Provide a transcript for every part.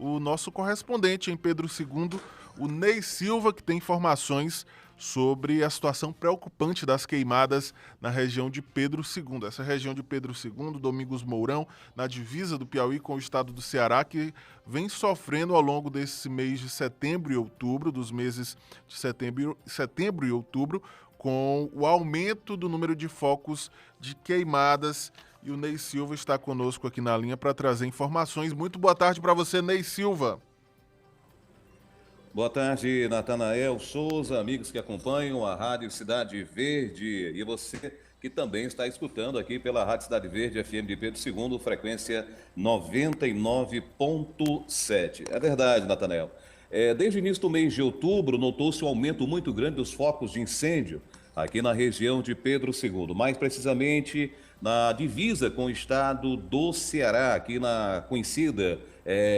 o nosso correspondente em Pedro II, o Ney Silva, que tem informações sobre a situação preocupante das queimadas na região de Pedro II. Essa região de Pedro II, Domingos Mourão, na divisa do Piauí com o estado do Ceará, que vem sofrendo ao longo desse mês de setembro e outubro, dos meses de setembro e outubro, com o aumento do número de focos de queimadas. E o Ney Silva está conosco aqui na linha para trazer informações. Muito boa tarde para você, Ney Silva. Boa tarde, Natanael Souza, amigos que acompanham a Rádio Cidade Verde e você que também está escutando aqui pela Rádio Cidade Verde FM de Pedro II, frequência 99.7. É verdade, Natanael. Desde o início do mês de outubro, notou-se um aumento muito grande dos focos de incêndio aqui na região de Pedro II, mais precisamente na divisa com o estado do Ceará, aqui na conhecida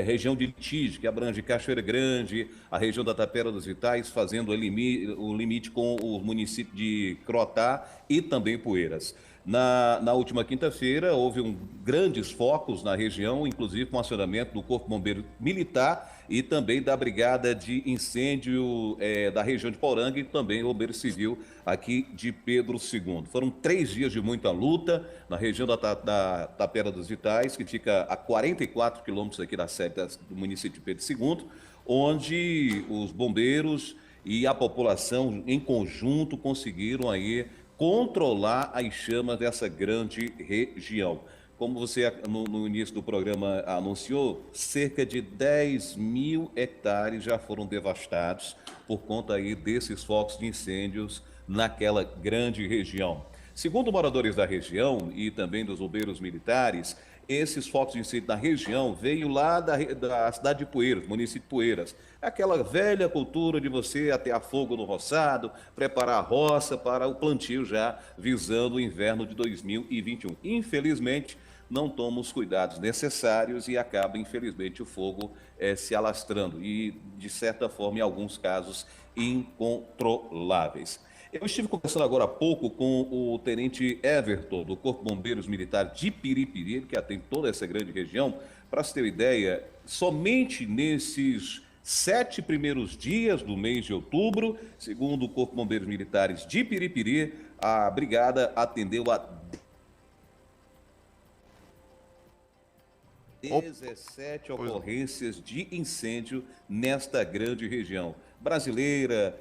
região de Litige, que abrange Cachoeira Grande, a região da Tapera dos Vitais, fazendo o limite com o município de Crotá e também Poeiras. Na última quinta-feira, houve grandes focos na região, inclusive com acionamento do Corpo Bombeiro Militar e também da Brigada de Incêndio da região de Poranga e também o Bombeiro Civil aqui de Pedro II. Foram 3 dias de muita luta na região da Tapera dos Vitais, que fica a 44 quilômetros aqui da sede do município de Pedro II, onde os bombeiros e a população em conjunto conseguiram aí controlar as chamas dessa grande região. Como você no início do programa anunciou, cerca de 10 mil hectares já foram devastados por conta aí desses focos de incêndios naquela grande região. Segundo moradores da região e também dos bombeiros militares, esses focos de incêndio na região veio lá da cidade de Poeiras, município de Poeiras. Aquela velha cultura de você atear fogo no roçado, preparar a roça para o plantio já visando o inverno de 2021. Infelizmente, não toma os cuidados necessários e acaba, infelizmente, o fogo se alastrando e, de certa forma, em alguns casos, incontroláveis. Eu estive conversando agora há pouco com o tenente Everton, do Corpo de Bombeiros Militar de Piripiri, que atende toda essa grande região. Para se ter uma ideia, somente nesses 7 primeiros dias do mês de outubro, segundo o Corpo de Bombeiros Militares de Piripiri, a brigada atendeu a 17 ocorrências de incêndio nesta grande região. Brasileira,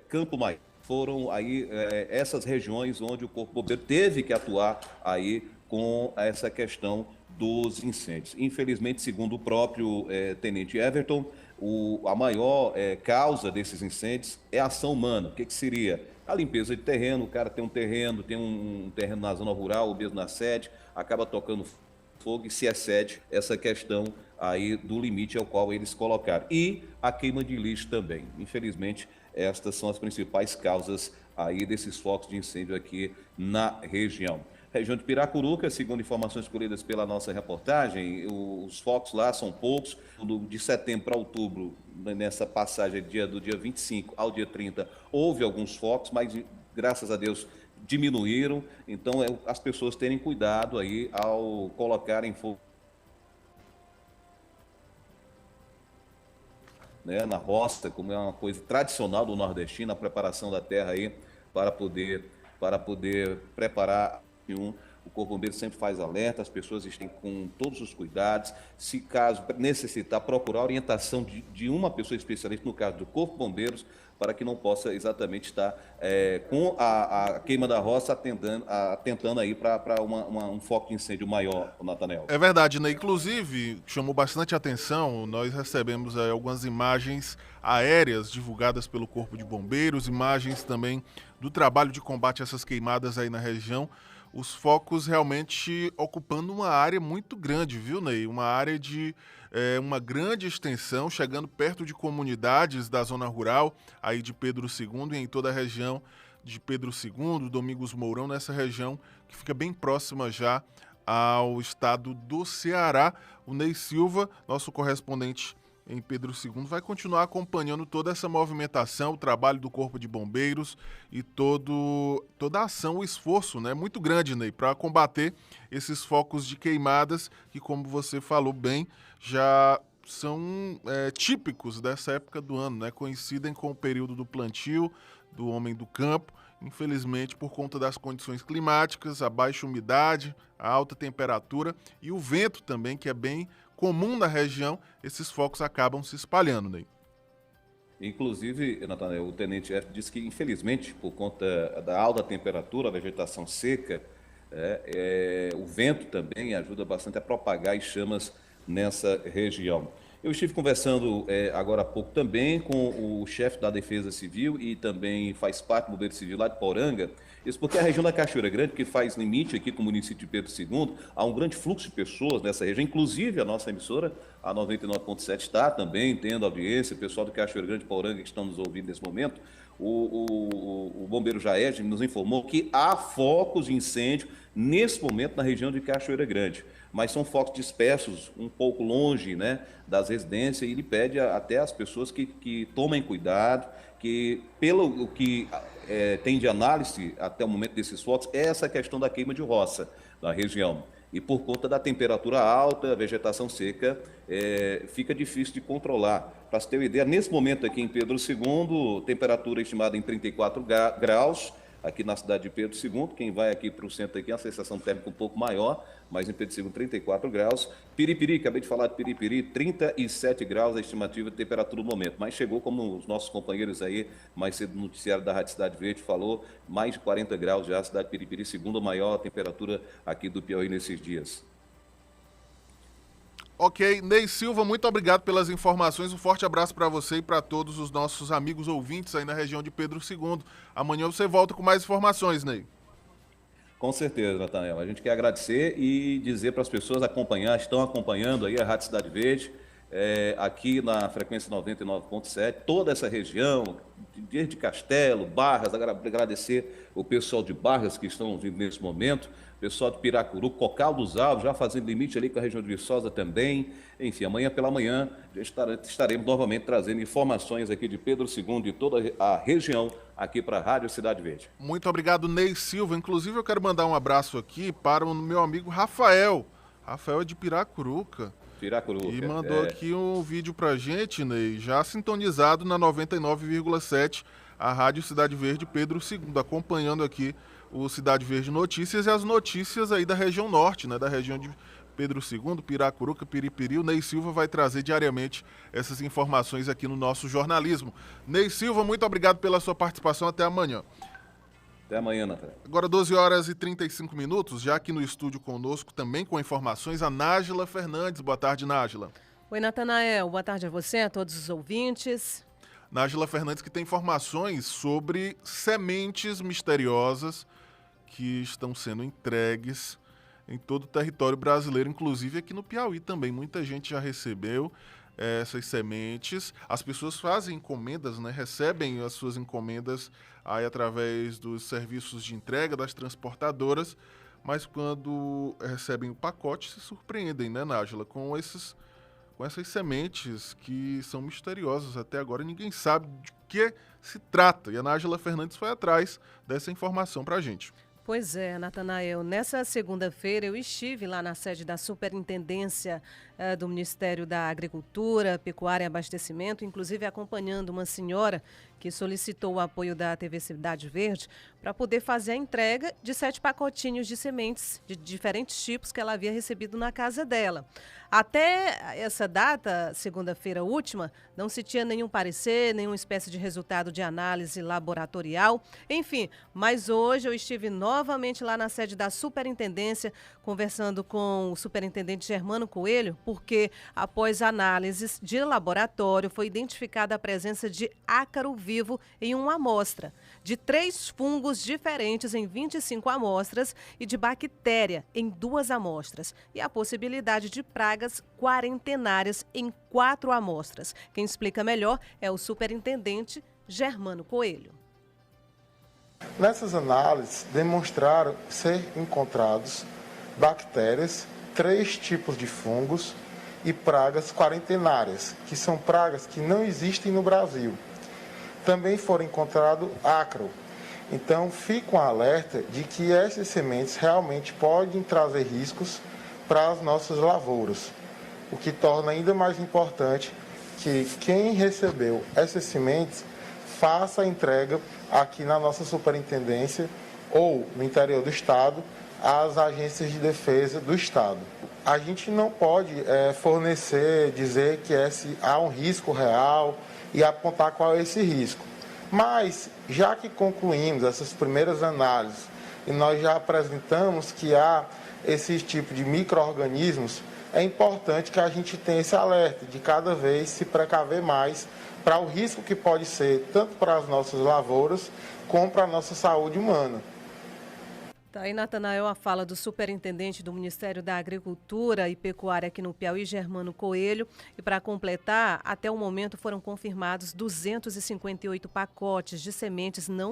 Campo Maior. Foram aí essas regiões onde o Corpo Bombeiro teve que atuar aí com essa questão dos incêndios. Infelizmente, segundo o próprio tenente Everton, a maior causa desses incêndios é a ação humana. O que seria? A limpeza de terreno, o cara tem um terreno na zona rural, ou mesmo na sede, acaba tocando fogo e se excede essa questão aí do limite ao qual eles colocaram. E a queima de lixo também. Infelizmente, estas são as principais causas aí desses focos de incêndio aqui na região. Região de Piracuruca, segundo informações colhidas pela nossa reportagem, os focos lá são poucos. De setembro para outubro, nessa passagem do dia 25 ao dia 30, houve alguns focos, mas graças a Deus diminuíram. Então, as pessoas terem cuidado aí ao colocarem fogo na roça, como é uma coisa tradicional do nordestino, a preparação da terra aí para poder preparar o Corpo Bombeiro sempre faz alerta, as pessoas estão com todos os cuidados. Se caso necessitar, procurar orientação de uma pessoa especialista, no caso do Corpo Bombeiros, para que não possa exatamente estar com a queima da roça atentando aí para um foco de incêndio maior, Natanael. É verdade, né? Inclusive, chamou bastante atenção, nós recebemos algumas imagens aéreas divulgadas pelo Corpo de Bombeiros, imagens também do trabalho de combate a essas queimadas aí na região. Os focos realmente ocupando uma área muito grande, viu, Ney? Uma área de uma grande extensão, chegando perto de comunidades da zona rural, aí de Pedro II e em toda a região de Pedro II, Domingos Mourão, nessa região que fica bem próxima já ao estado do Ceará. O Ney Silva, nosso correspondente em Pedro II, vai continuar acompanhando toda essa movimentação, o trabalho do Corpo de Bombeiros e toda a ação, o esforço, né, muito grande, Ney, para combater esses focos de queimadas que, como você falou bem, já são típicos dessa época do ano, né? Coincidem com o período do plantio do homem do campo. Infelizmente, por conta das condições climáticas, a baixa umidade, a alta temperatura e o vento também, que é bem comum na região, esses focos acabam se espalhando, Ney. Inclusive, Natanael, o Tenente F disse que, infelizmente, por conta da alta temperatura, a vegetação seca, o vento também ajuda bastante a propagar as chamas nessa região. Eu estive conversando agora há pouco também com o chefe da Defesa Civil e também faz parte do Bombeiro Civil lá de Poranga. Isso porque a região da Cachoeira Grande, que faz limite aqui com o município de Pedro II, há um grande fluxo de pessoas nessa região, inclusive a nossa emissora, a 99.7, está também tendo audiência, o pessoal de Cachoeira Grande e Poranga que estão nos ouvindo nesse momento. O bombeiro Jaed nos informou que há focos de incêndio nesse momento na região de Cachoeira Grande, mas são focos dispersos um pouco longe, né, das residências, e ele pede até às pessoas que tomem cuidado, que pelo que tem de análise até o momento desses focos, é essa questão da queima de roça na região. E por conta da temperatura alta, a vegetação seca, fica difícil de controlar. Para você ter uma ideia, nesse momento aqui em Pedro II, temperatura estimada em 34 graus, aqui na cidade de Pedro II. Quem vai aqui para o centro aqui, a sensação térmica um pouco maior, mas em Pedro II, 34 graus. Piripiri, acabei de falar de Piripiri, 37 graus a estimativa de temperatura no momento. Mas chegou, como os nossos companheiros aí, mais cedo no noticiário da Rádio Cidade Verde falou, mais de 40 graus já a cidade de Piripiri, segunda maior temperatura aqui do Piauí nesses dias. Ok, Ney Silva, muito obrigado pelas informações. Um forte abraço para você e para todos os nossos amigos ouvintes aí na região de Pedro II. Amanhã você volta com mais informações, Ney. Com certeza, Natanael. A gente quer agradecer e dizer para as pessoas acompanhar, estão acompanhando aí a Rádio Cidade Verde, aqui na frequência 99.7, toda essa região, desde Castelo, Barras, agradecer o pessoal de Barras que estão ouvindo nesse momento, pessoal de Piracuru, Cocal dos Alves, já fazendo limite ali com a região de Viçosa também. Enfim, amanhã pela manhã estaremos novamente trazendo informações aqui de Pedro II e toda a região aqui para a Rádio Cidade Verde. Muito obrigado, Ney Silva. Inclusive, eu quero mandar um abraço aqui para o meu amigo Rafael. Rafael é de Piracuruca. E mandou aqui um vídeo pra gente, Ney, já sintonizado na 99,7, a Rádio Cidade Verde Pedro II, acompanhando aqui o Cidade Verde Notícias e as notícias aí da região norte, né, da região de Pedro II, Piracuruca, Piripiri. O Ney Silva vai trazer diariamente essas informações aqui no nosso jornalismo. Ney Silva, muito obrigado pela sua participação. Até amanhã. Até amanhã, Natanael. Agora 12 horas e 35 minutos, já aqui no estúdio conosco, também com informações, a Nájila Fernandes. Boa tarde, Nájila. Oi, Natanael. Boa tarde a você, a todos os ouvintes. Nájila Fernandes, que tem informações sobre sementes misteriosas que estão sendo entregues em todo o território brasileiro, inclusive aqui no Piauí também. Muita gente já recebeu essas sementes. As pessoas fazem encomendas, né? Recebem as suas encomendas aí através dos serviços de entrega das transportadoras, mas quando recebem o pacote se surpreendem, né, Nájila, com essas sementes que são misteriosas. Até agora ninguém sabe de que se trata, e a Nájila Fernandes foi atrás dessa informação pra gente. Pois é, Natanael, nessa segunda-feira eu estive lá na sede da Superintendência do Ministério da Agricultura, Pecuária e Abastecimento, inclusive acompanhando uma senhora que solicitou o apoio da TV Cidade Verde para poder fazer a entrega de 7 pacotinhos de sementes de diferentes tipos que ela havia recebido na casa dela. Até essa data, segunda-feira última, não se tinha nenhum parecer, nenhuma espécie de resultado de análise laboratorial, enfim, mas hoje eu estive novamente lá na sede da Superintendência, conversando com o superintendente Germano Coelho, porque após análises de laboratório foi identificada a presença de ácaro vivo em uma amostra, de 3 fungos diferentes em 25 amostras e de bactéria em 2 amostras, e a possibilidade de pragas quarentenárias em 4 amostras. Quem explica melhor é o superintendente Germano Coelho. Nessas análises, demonstraram ser encontrados bactérias, 3 tipos de fungos e pragas quarentenárias, que são pragas que não existem no Brasil. Também foram encontrados ácaro. Então, fica um alerta de que essas sementes realmente podem trazer riscos para as nossas lavouras. o que torna ainda mais importante que quem recebeu essas sementes faça a entrega aqui na nossa superintendência ou no interior do estado às agências de defesa do estado. A gente não pode fornecer, dizer que há um risco real e apontar qual é esse risco. Mas, já que concluímos essas primeiras análises e nós já apresentamos que há esse tipo de micro-organismos, é importante que a gente tenha esse alerta de cada vez se precaver mais para o risco que pode ser tanto para as nossas lavouras como para a nossa saúde humana. Tá aí, Natanael, a fala do superintendente do Ministério da Agricultura e Pecuária aqui no Piauí, Germano Coelho. E para completar, até o momento foram confirmados 258 pacotes de sementes não